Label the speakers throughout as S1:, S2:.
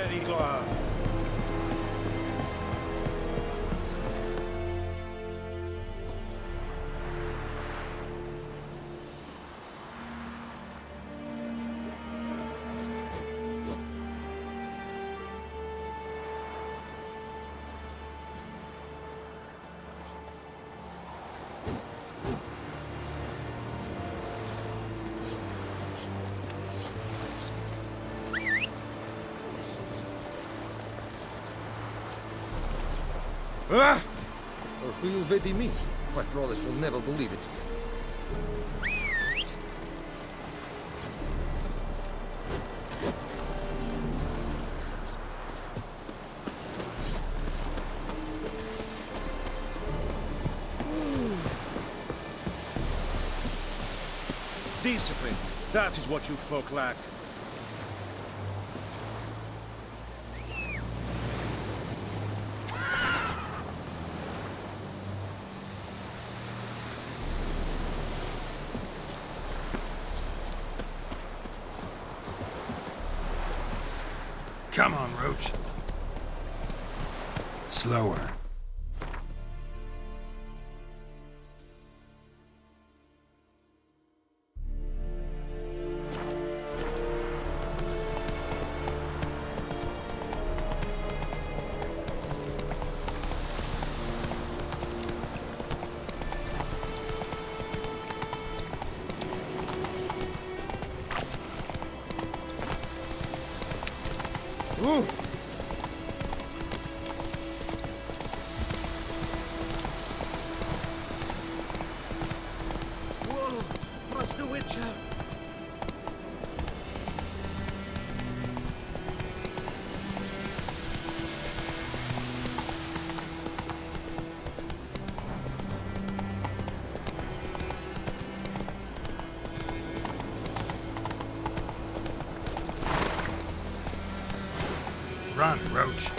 S1: Allez, gloire.
S2: Ah! Will vedi me? Patrollers will never believe it.
S1: Discipline. That is what you folk lack. Come on, Roach. Slower. Ooh. Whoa, Master Witcher. Run, Roach.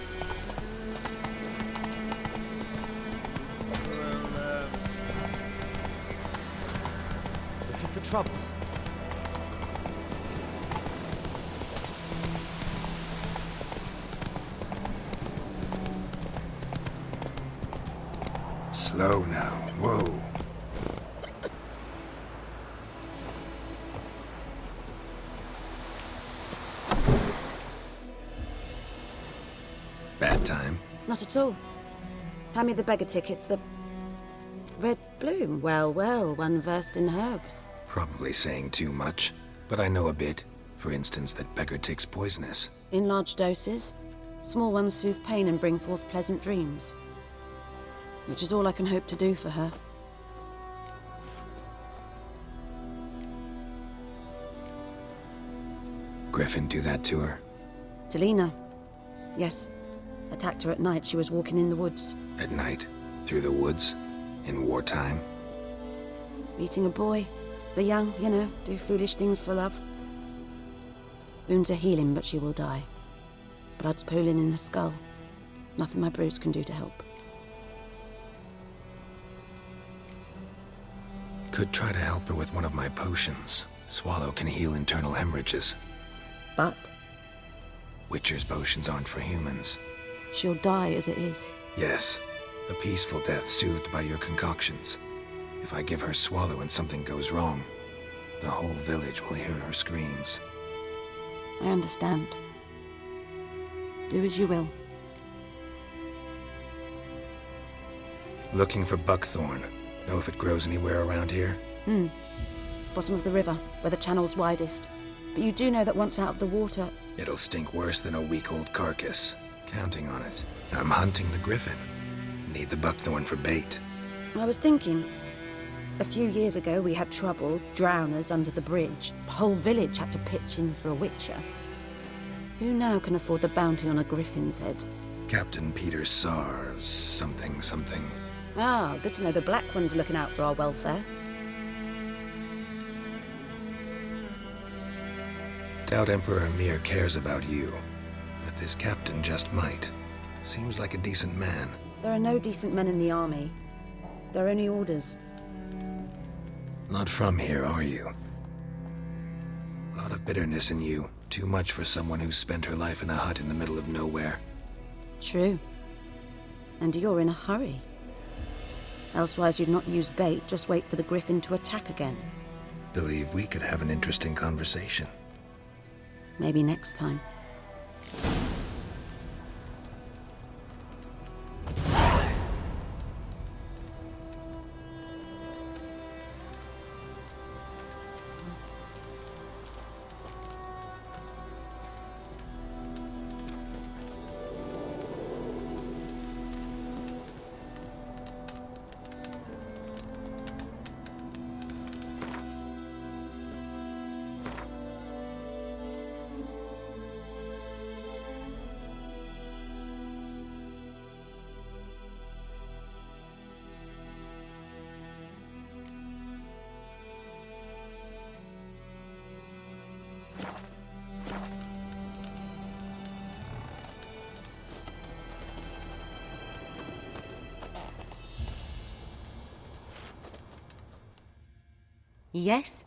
S3: Looking for trouble?
S1: Slow now. Whoa.
S4: Bad time?
S5: Not at all. Hand me the beggar tickets, the red bloom. Well, well, one versed in herbs.
S4: Probably saying too much, but I know a bit. For instance, that beggar tick's poisonous.
S5: In large doses. Small ones soothe pain and bring forth pleasant dreams. Which is all I can hope to do for her.
S4: Griffin do that to her?
S5: Delina. Yes. Attacked her at night. She was walking in the woods.
S4: At night? Through the woods? In wartime?
S5: Meeting a boy. The young, you know, do foolish things for love. Wounds are healing, but she will die. Blood's pooling in her skull. Nothing my brews can do to help.
S4: Could try to help her with one of my potions. Swallow can heal internal hemorrhages.
S5: But
S4: Witcher's potions aren't for humans.
S5: she'll die as it is.
S4: Yes, a peaceful death soothed by your concoctions. If I give her Swallow and something goes wrong, the whole village will hear her screams.
S5: I understand. Do as you will.
S4: Looking for buckthorn. Know if it grows anywhere around here?
S5: Bottom of the river, where the channel's widest. But you do know that once out of the water...
S4: It'll stink worse than a week-old carcass. Counting on it. I'm hunting the griffin. Need the buckthorn for bait.
S5: I was thinking... A few years ago we had trouble, drowners under the bridge. The whole village had to pitch in for a witcher. Who now can afford the bounty on a griffin's head?
S4: Captain Peter Sars, something.
S5: Ah, good to know the Black One's looking out for our welfare.
S4: Doubt Emperor Mir cares about you. But this captain just might. Seems like a decent man.
S5: There are no decent men in the army. There are only orders.
S4: Not from here, are you? A lot of bitterness in you. Too much for someone who spent her life in a hut in the middle of nowhere.
S5: True. And you're in a hurry. Elsewise you'd not use bait, just wait for the griffin to attack again.
S4: Believe we could have an interesting conversation.
S5: Maybe next time. Yes?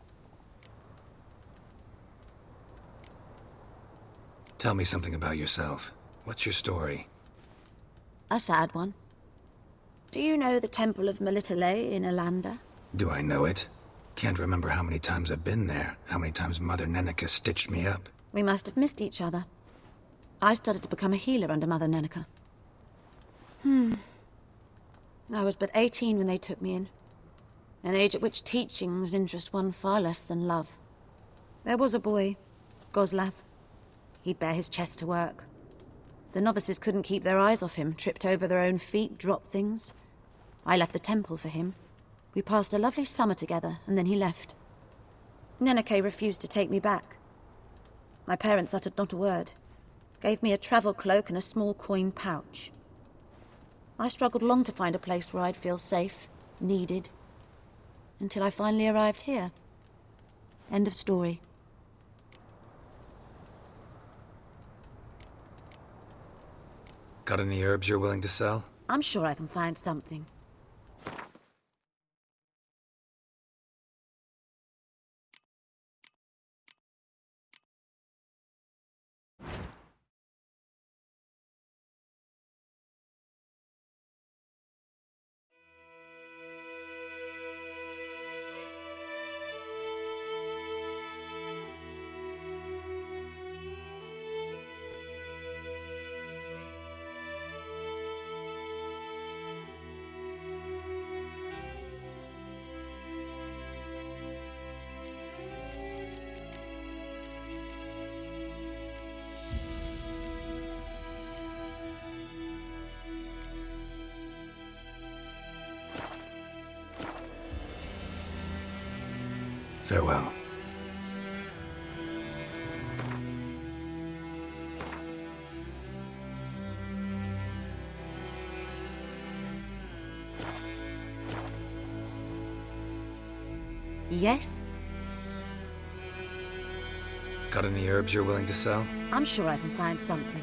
S4: Tell me something about yourself. What's your story?
S5: A sad one. Do you know the Temple of Melitele in Alanda?
S4: Do I know it? Can't remember how many times I've been there, how many times Mother Neneka stitched me up.
S5: We must have missed each other. I started to become a healer under Mother Neneka. I was but 18 when they took me in. An age at which teachings interest one far less than love. There was a boy, Goslav. He'd bare his chest to work. The novices couldn't keep their eyes off him, tripped over their own feet, dropped things. I left the temple for him. We passed a lovely summer together, and then he left. Neneke refused to take me back. My parents uttered not a word. Gave me a travel cloak and a small coin pouch. I struggled long to find a place where I'd feel safe, needed, until I finally arrived here. End of story.
S4: Got any herbs you're willing to sell?
S5: I'm sure I can find something.
S4: Farewell.
S5: Yes?
S4: Got any herbs you're willing to sell?
S5: I'm sure I can find something.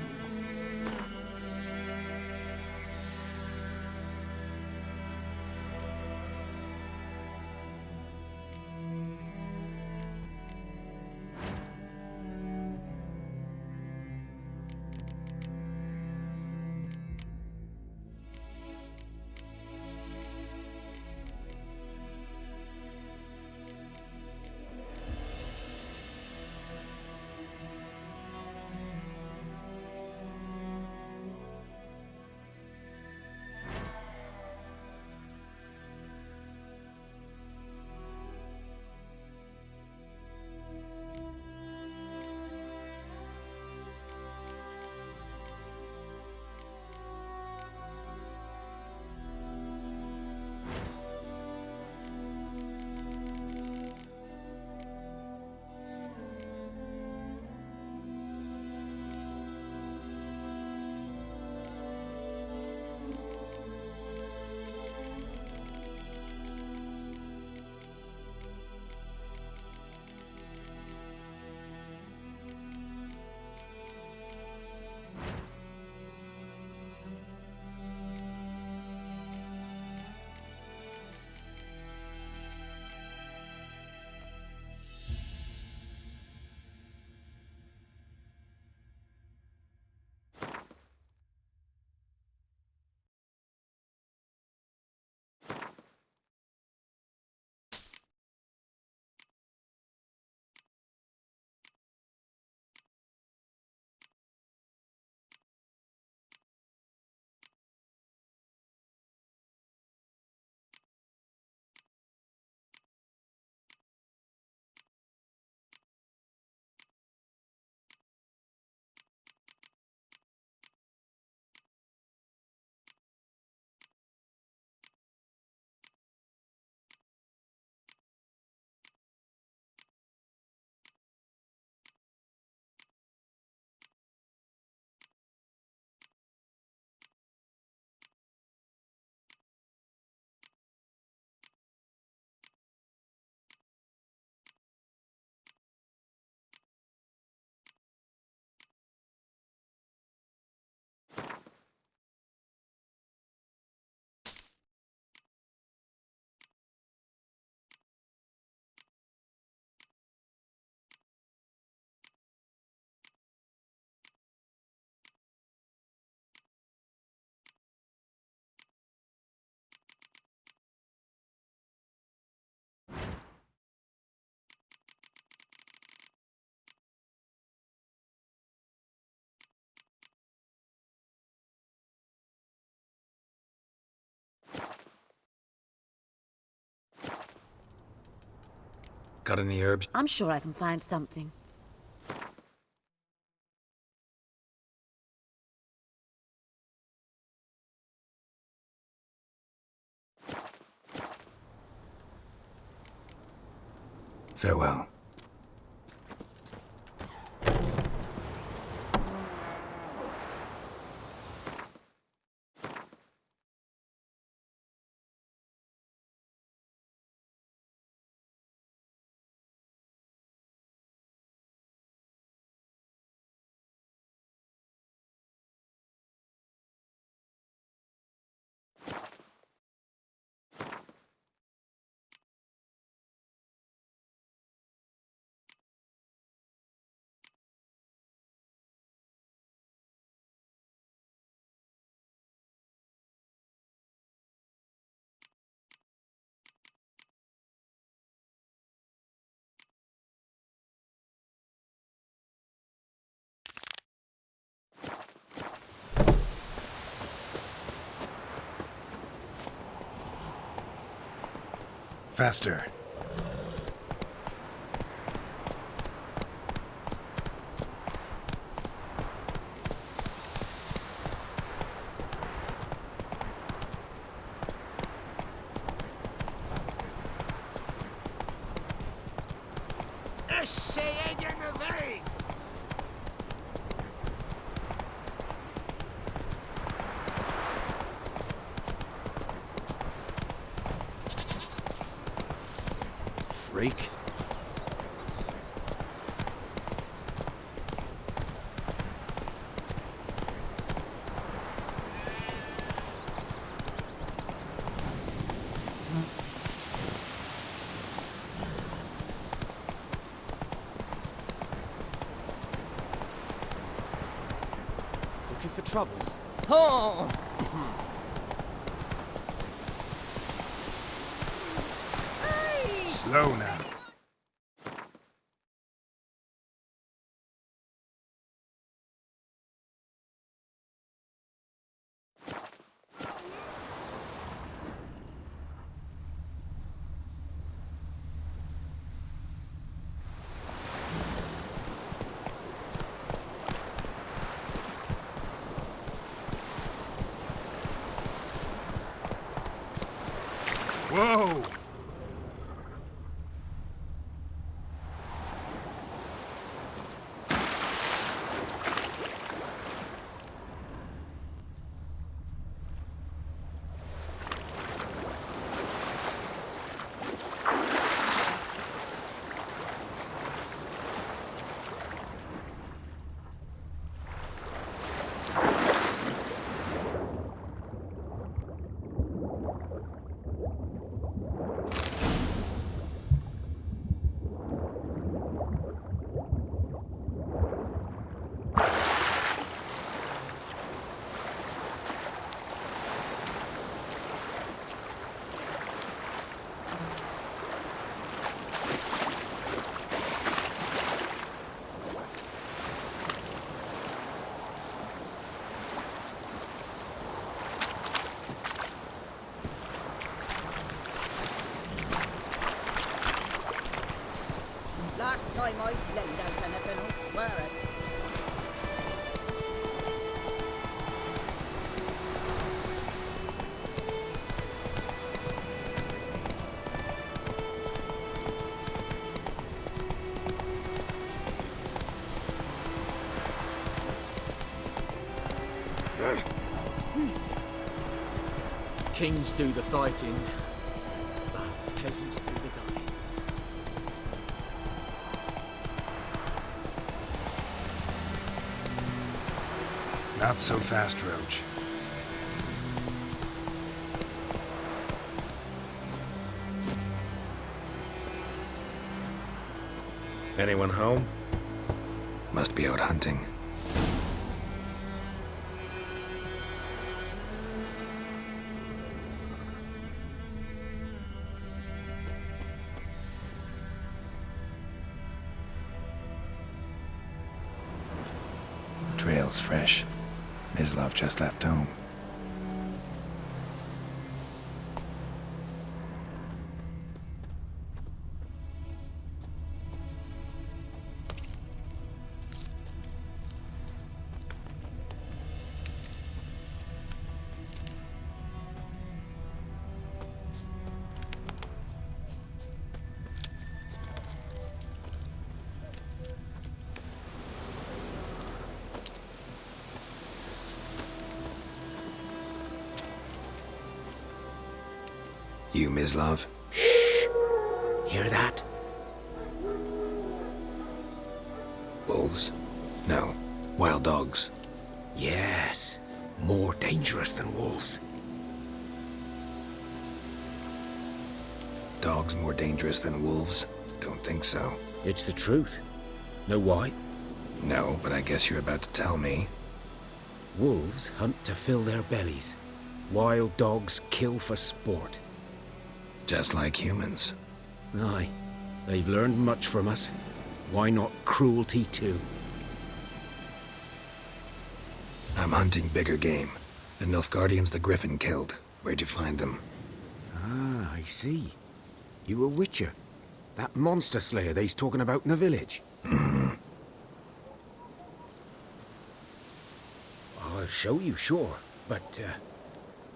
S4: Got any herbs?
S5: I'm sure I can find something.
S4: Farewell. Faster.
S3: Freak. Looking for trouble? Oh!
S4: Slow now. Whoa!
S6: Last time I laid out anything, I swear it.
S3: Kings do the fighting, but peasants do the dying.
S4: Not so fast, Roach.
S1: Anyone home?
S4: Must be out hunting. Trail's fresh. Mislov just left home. You, Mislav?
S7: Hear that?
S4: Wolves? No. Wild dogs.
S7: Yes. More dangerous than wolves.
S4: Dogs more dangerous than wolves? Don't think so.
S7: It's the truth. Know why?
S4: No, but I guess you're about to tell me.
S7: Wolves hunt to fill their bellies. Wild dogs kill for sport.
S4: Just like humans.
S7: Aye. They've learned much from us. Why not cruelty too?
S4: I'm hunting bigger game. The Nilfgaardians the Griffin killed. Where'd you find them?
S7: Ah, I see. You a witcher. That monster slayer they's talking about in the village. I'll show you, sure. But,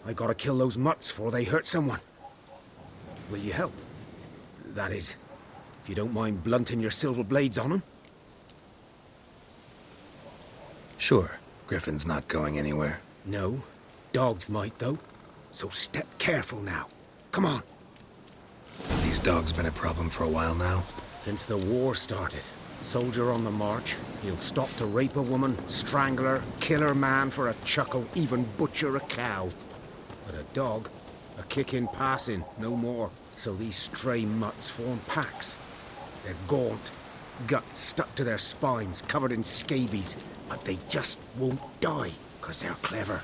S7: I gotta kill those mutts before they hurt someone. Will you help? That is, if you don't mind blunting your silver blades on them.
S4: Sure. Griffin's not going anywhere.
S7: No. Dogs might, though. So step careful now. Come on.
S4: These dogs been a problem for a while now?
S7: Since the war started. Soldier on the march. He'll stop to rape a woman, strangle her, kill her man for a chuckle, even butcher a cow. But a dog, a kick in passing, no more. So these stray mutts form packs. They're gaunt, guts stuck to their spines, covered in scabies, but they just won't die, 'cause they're clever.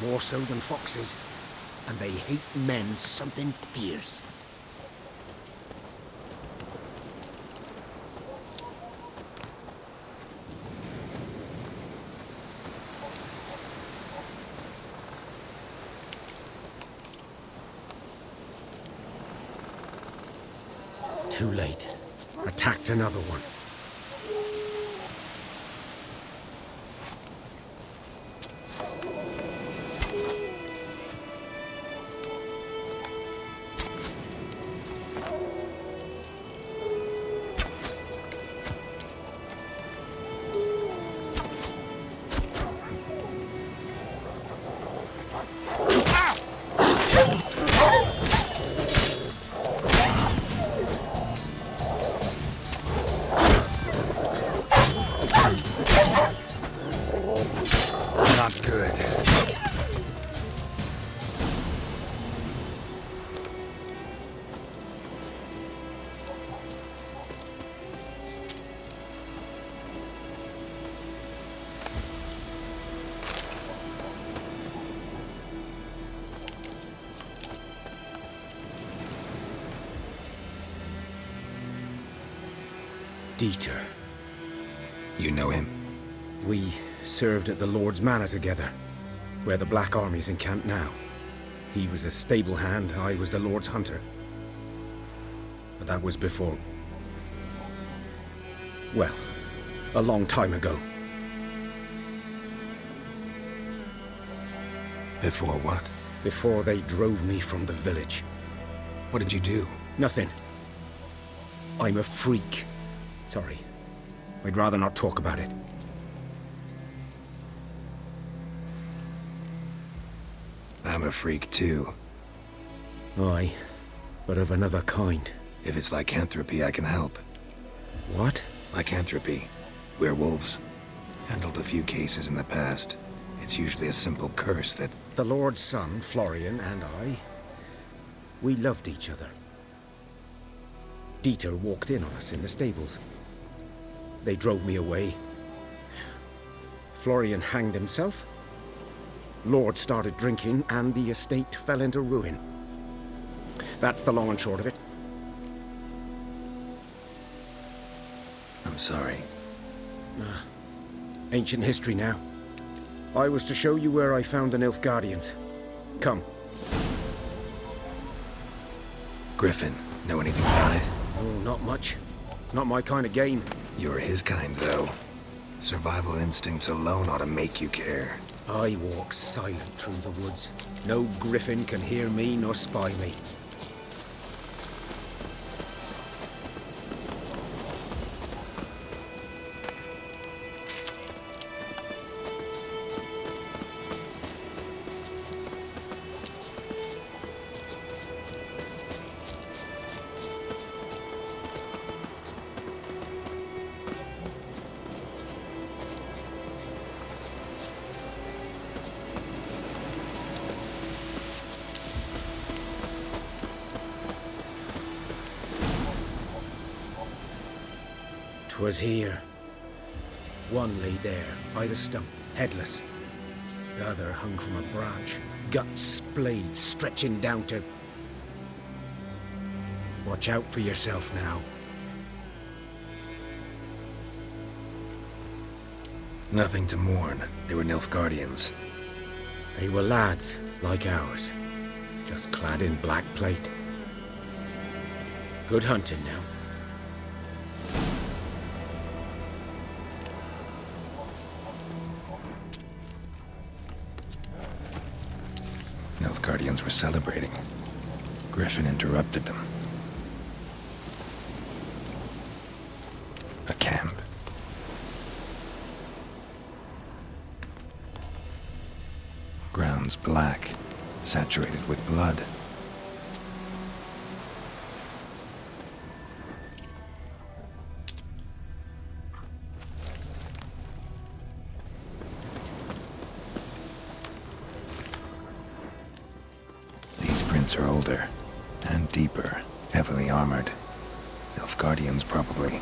S7: More so than foxes. And they hate men something fierce. Too late. Attacked another one.
S4: Not good.
S7: Dieter.
S4: You know him?
S7: We served at the Lord's Manor together, where the Black Army's encamped now. He was a stable hand, I was the Lord's hunter. But that was before... well, a long time ago.
S4: Before what?
S7: Before they drove me from the village.
S4: What did you do?
S7: Nothing. I'm a freak. Sorry. I'd rather not talk about it.
S4: I'm a freak too.
S7: Aye, but of another kind.
S4: If it's lycanthropy, I can help.
S7: What?
S4: Lycanthropy. Werewolves. Handled a few cases in the past. It's usually a simple curse that...
S7: The Lord's son, Florian, and I... we loved each other. Dieter walked in on us in the stables. They drove me away. Florian hanged himself. Lord started drinking, and the estate fell into ruin. That's the long and short of it.
S4: I'm sorry.
S7: Ancient history now. I was to show you where I found the Nilfgaardians. Come.
S4: Griffin, know anything about it?
S7: Oh, not much. It's not my kind of game.
S4: You're his kind, though. Survival instincts alone ought to make you care.
S7: I walk silent through the woods. No griffin can hear me nor spy me. 'Twas here. One lay there, by the stump, headless. The other hung from a branch, guts splayed, stretching down to... Watch out for yourself now.
S4: Nothing to mourn. They were Nilfgaardians.
S7: They were lads, like ours, just clad in black plate. Good hunting now.
S4: Nilfgaardians were celebrating. Griffin interrupted them. A camp. Grounds black, saturated with blood. These prints are older and deeper, heavily armored. Nilfgaardians, probably.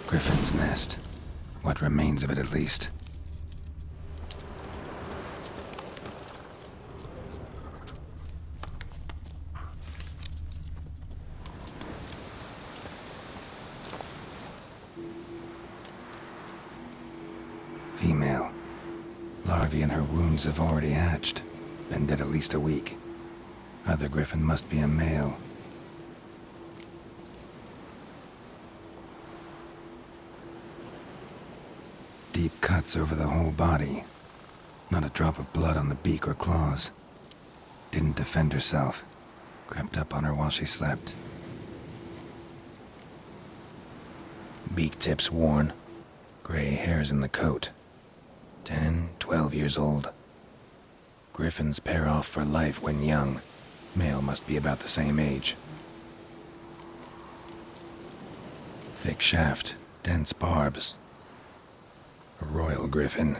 S4: Griffin's nest. What remains of it, at least. Female. Larvae in her wounds have already hatched. Been dead at least a week. Other griffin must be a male. Deep cuts over the whole body. Not a drop of blood on the beak or claws. Didn't defend herself. Crept up on her while she slept. Beak tips worn. Gray hairs in the coat. 10, 12 years old. Griffins pair off for life when young. Male must be about the same age. Thick shaft, dense barbs. A royal griffin.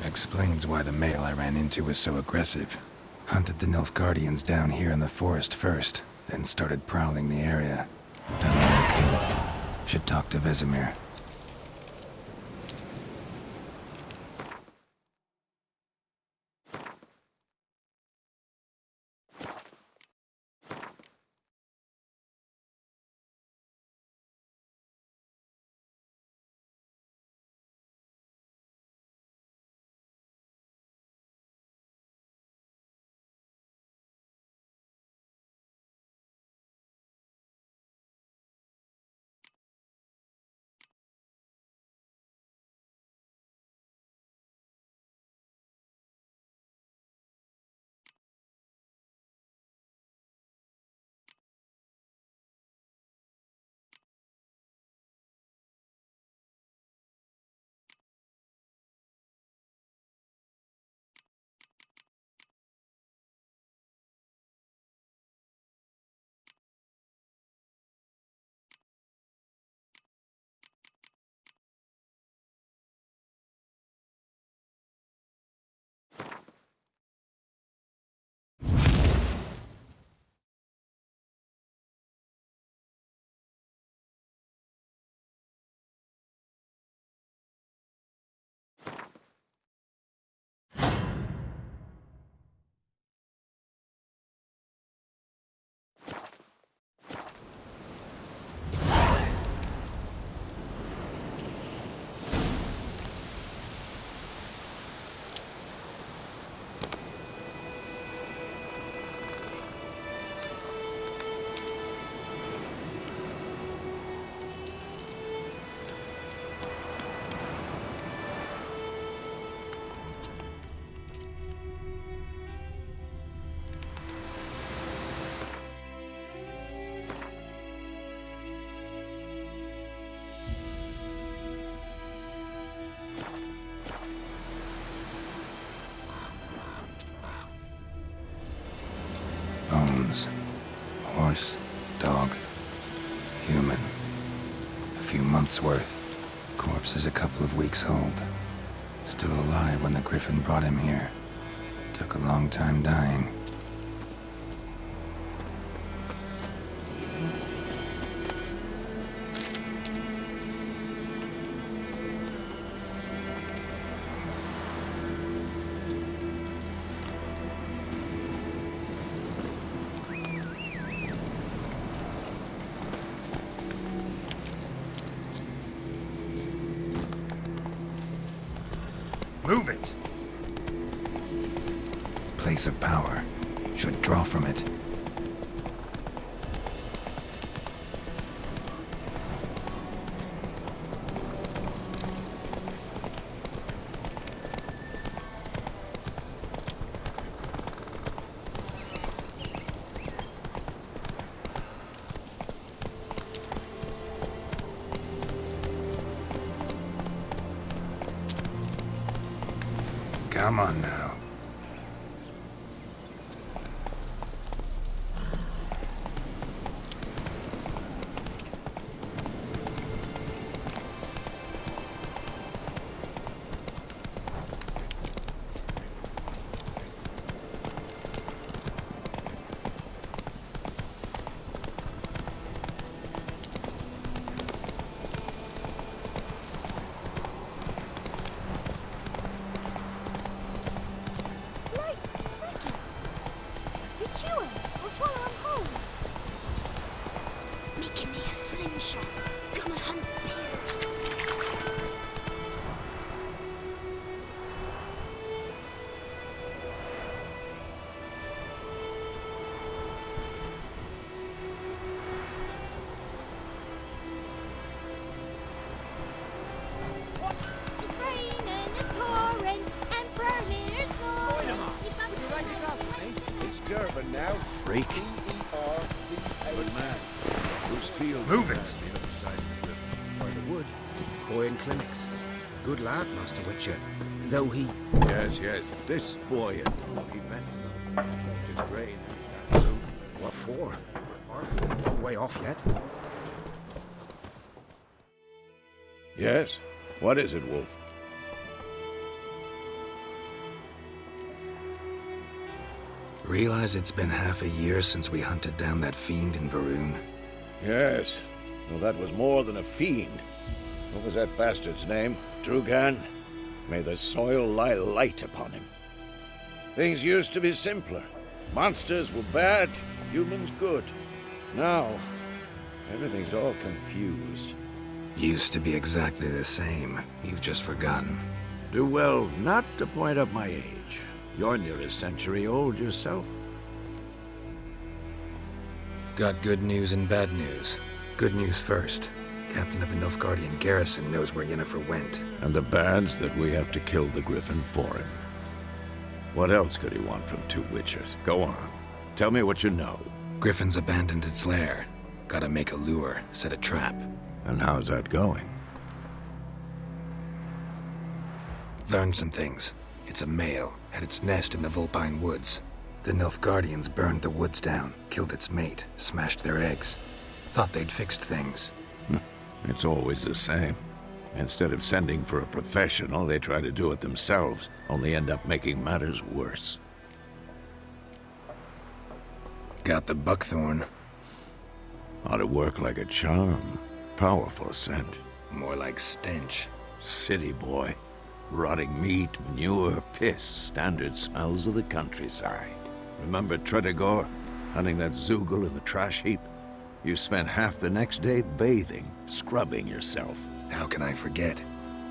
S4: Explains why the male I ran into was so aggressive. Hunted the Nilfgaardians down here in the forest first, then started prowling the area. Done what I could. Should talk to Vesemir. bones. Horse, dog, human. A few months' worth. Corpse is a couple of weeks old. Still alive when the Griffin brought him here. Took a long time dying.
S2: Move it!
S4: Place of power. Should draw from it. Come on now.
S8: Making me a slingshot. Gonna hunt bears. It's raining and pouring and burning or snoring.
S1: It's Durban now.
S2: Freak.
S1: Good man. Whose field?
S2: Move it!
S7: By the wood. Boy in clinics. Good lad, Master Witcher. Though he...
S1: Yes. This boy. He meant it's great.
S7: What for? Way off yet.
S1: Yes. What is it, Wolf?
S4: Realize it's been half a year since we hunted down that fiend in Varun?
S1: Yes. Well, that was more than a fiend. What was that bastard's name? Drugan? May the soil lie light upon him. Things used to be simpler. Monsters were bad, humans good. Now, everything's all confused.
S4: Used to be exactly the same. You've just forgotten.
S1: Do well not to point up my age. You're near a century old yourself.
S4: Got good news and bad news. Good news first. Captain of a Nilfgaardian garrison knows where Yennefer went.
S1: And the bad's that we have to kill the Griffin for him. What else could he want from two witchers? Go on. Tell me what you know.
S4: Griffin's abandoned its lair. Gotta make a lure, set a trap.
S1: And how's that going?
S4: Learned some things. It's a male, had its nest in the Vulpine Woods. The Nilfgaardians burned the woods down, killed its mate, smashed their eggs. Thought they'd fixed things.
S1: It's always the same. Instead of sending for a professional, they try to do it themselves, only end up making matters worse.
S4: Got the buckthorn.
S1: Ought to work like a charm. Powerful scent.
S4: More like stench.
S1: City boy. Rotting meat, manure, piss, standard smells of the countryside. Remember Tredegor? Hunting that Zoogle in the trash heap? You spent half the next day bathing, scrubbing yourself.
S4: How can I forget?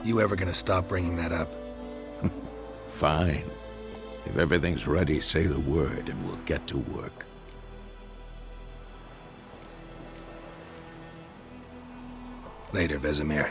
S4: You ever gonna stop bringing that up?
S1: Fine. If everything's ready, say the word and we'll get to work.
S4: Later, Vesemir.